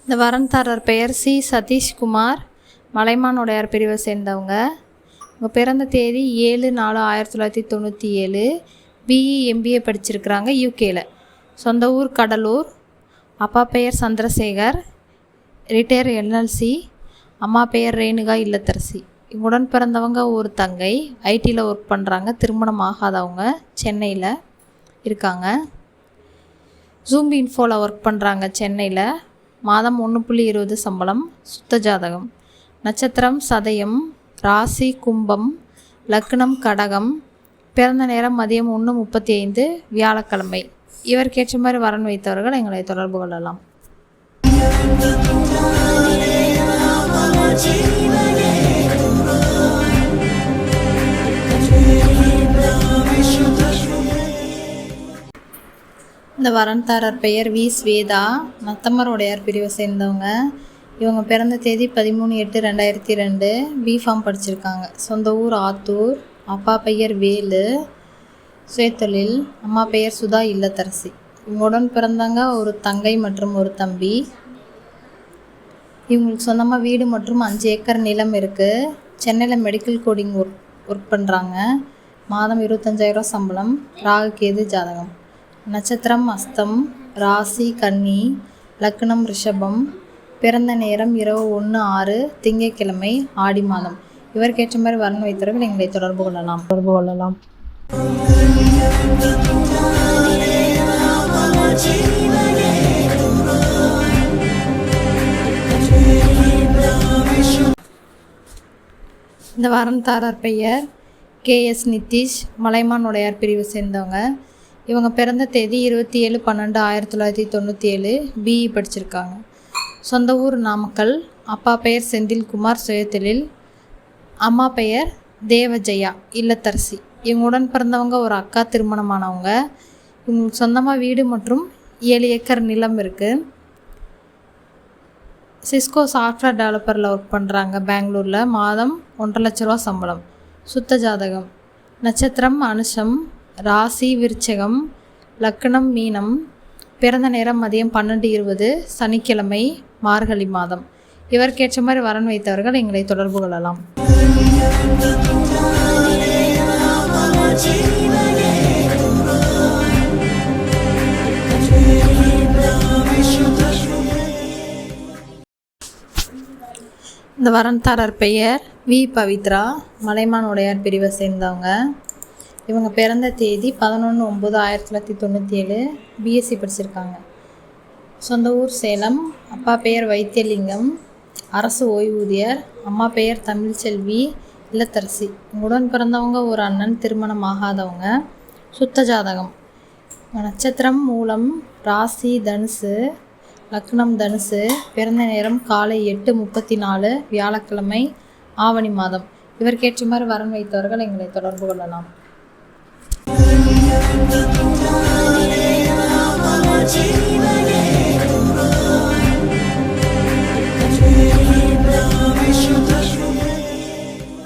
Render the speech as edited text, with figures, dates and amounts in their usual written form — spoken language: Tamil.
இந்த வரன்தாரர் பெயர் சி சதீஷ்குமார், மலைமான் உடையார் பிரிவை சேர்ந்தவங்க. இவங்க பிறந்த தேதி 7/4/1997. பிஇ எம்பிஏ படிச்சிருக்கிறாங்க யூகேல. சொந்த ஊர் கடலூர். அப்பா பெயர் சந்திரசேகர், ரிட்டையர் என்எல்சி. அம்மா பெயர் ரேணுகா இல்லத்தரசி. இவங்களுடன் பிறந்தவங்க ஒரு தங்கை, ஐடியில் ஒர்க் பண்ணுறாங்க. திருமணம் ஆகாதவங்க, சென்னையில் இருக்காங்க. ஜூம் இன்ஃபோவில் ஒர்க் பண்ணுறாங்க சென்னையில். மாதம் 1.20 சம்பளம். சுத்த ஜாதகம். நட்சத்திரம் சதயம், ராசி கும்பம், லக்னம் கடகம். பிறந்த நேரம் மதியம் 1:35 வியாழக்கிழமை. இவருக்கேற்ற மாதிரி வரன் வைத்தவர்கள் எங்களை தொடர்பு கொள்ளலாம். இந்த வரன்தாரர் பெயர் வி ஸ்வேதா, நத்தமர் உடையார் பிரிவை சேர்ந்தவங்க. இவங்க பிறந்த தேதி 13/8/2002. பிஃபார்ம் படிச்சிருக்காங்க. சொந்த ஊர் ஆத்தூர். அப்பா பெயர் வேலு, சுயத்தொழில். அம்மா பெயர் சுதா இல்லத்தரசி. இவங்களுடன் பிறந்தவங்க ஒரு தங்கை மற்றும் ஒரு தம்பி. இவங்களுக்கு சொந்தமாக வீடு மற்றும் 5 ஏக்கர் நிலம் இருக்குது. சென்னையில் மெடிக்கல் கோடிங் ஒர்க் பண்ணுறாங்க. மாதம் 25,000 சம்பளம். ராகு கேது ஜாதகம். நட்சத்திரம் அஸ்தம், ராசி கன்னி, லக்னம் ரிஷபம். பிறந்த நேரம் இரவு 1:06 திங்கட்கிழமை, ஆடி மாதம். இவருக்கேற்ற மாதிரி வரன் வைத்தவர்கள் எங்களை தொடர்பு கொள்ளலாம். இந்த வரன்தாரர் பெயர் KS நிதிஷ், மலைமான் உடையார் பிரிவு சேர்ந்தவங்க. இவங்க பிறந்த தேதி 27/12/1997. பிஇ படிச்சிருக்காங்க. சொந்த ஊர் நாமக்கல். அப்பா பெயர் செந்தில்குமார், சுயத்தொழில். அம்மா பெயர் தேவஜெயா இல்லத்தரசி. இவங்களுடன் பிறந்தவங்க ஒரு அக்கா, திருமணமானவங்க. இவங்களுக்கு சொந்தமாக வீடு மற்றும் 7 ஏக்கர் நிலம் இருக்குது. சிஸ்கோ சாஃப்ட்வேர் டெவலப்பரில் ஒர்க் பண்ணுறாங்க பெங்களூரில். மாதம் 1.5 லட்ச சம்பளம். சுத்த ஜாதகம். நட்சத்திரம் அனுஷம், ராசி விருச்சகம், லக்னம் மீனம். பிறந்த நேரம் மதியம் 12:20 சனிக்கிழமை, மார்கழி மாதம். இவருக்கேற்ற மாதிரி வரன் வைத்தவர்கள் எங்களை தொடர்பு கொள்ளலாம். இந்த வரன்தாரர் பெயர் வி பவித்ரா, மலைமான் உடையார் பிரிவை சேர்ந்தவங்க. இவங்க பிறந்த தேதி 11/9/1997. பிஎஸ்சி படிச்சிருக்காங்க. சொந்த ஊர் சேலம். அப்பா பெயர் வைத்தியலிங்கம், அரசு ஓய்வூதியர். அம்மா பெயர் தமிழ்ச்செல்வி இல்லத்தரசி. உடன் பிறந்தவங்க ஒரு அண்ணன், திருமணம் ஆகாதவங்க. சுத்த ஜாதகம். நட்சத்திரம் மூலம், ராசி தனுசு, லக்னம் தனுசு. பிறந்த நேரம் காலை 8:34 வியாழக்கிழமை, ஆவணி மாதம். இவருக்கேற்ற மாதிரி வரன் வைத்தவர்கள் எங்களை தொடர்பு கொள்ளலாம்.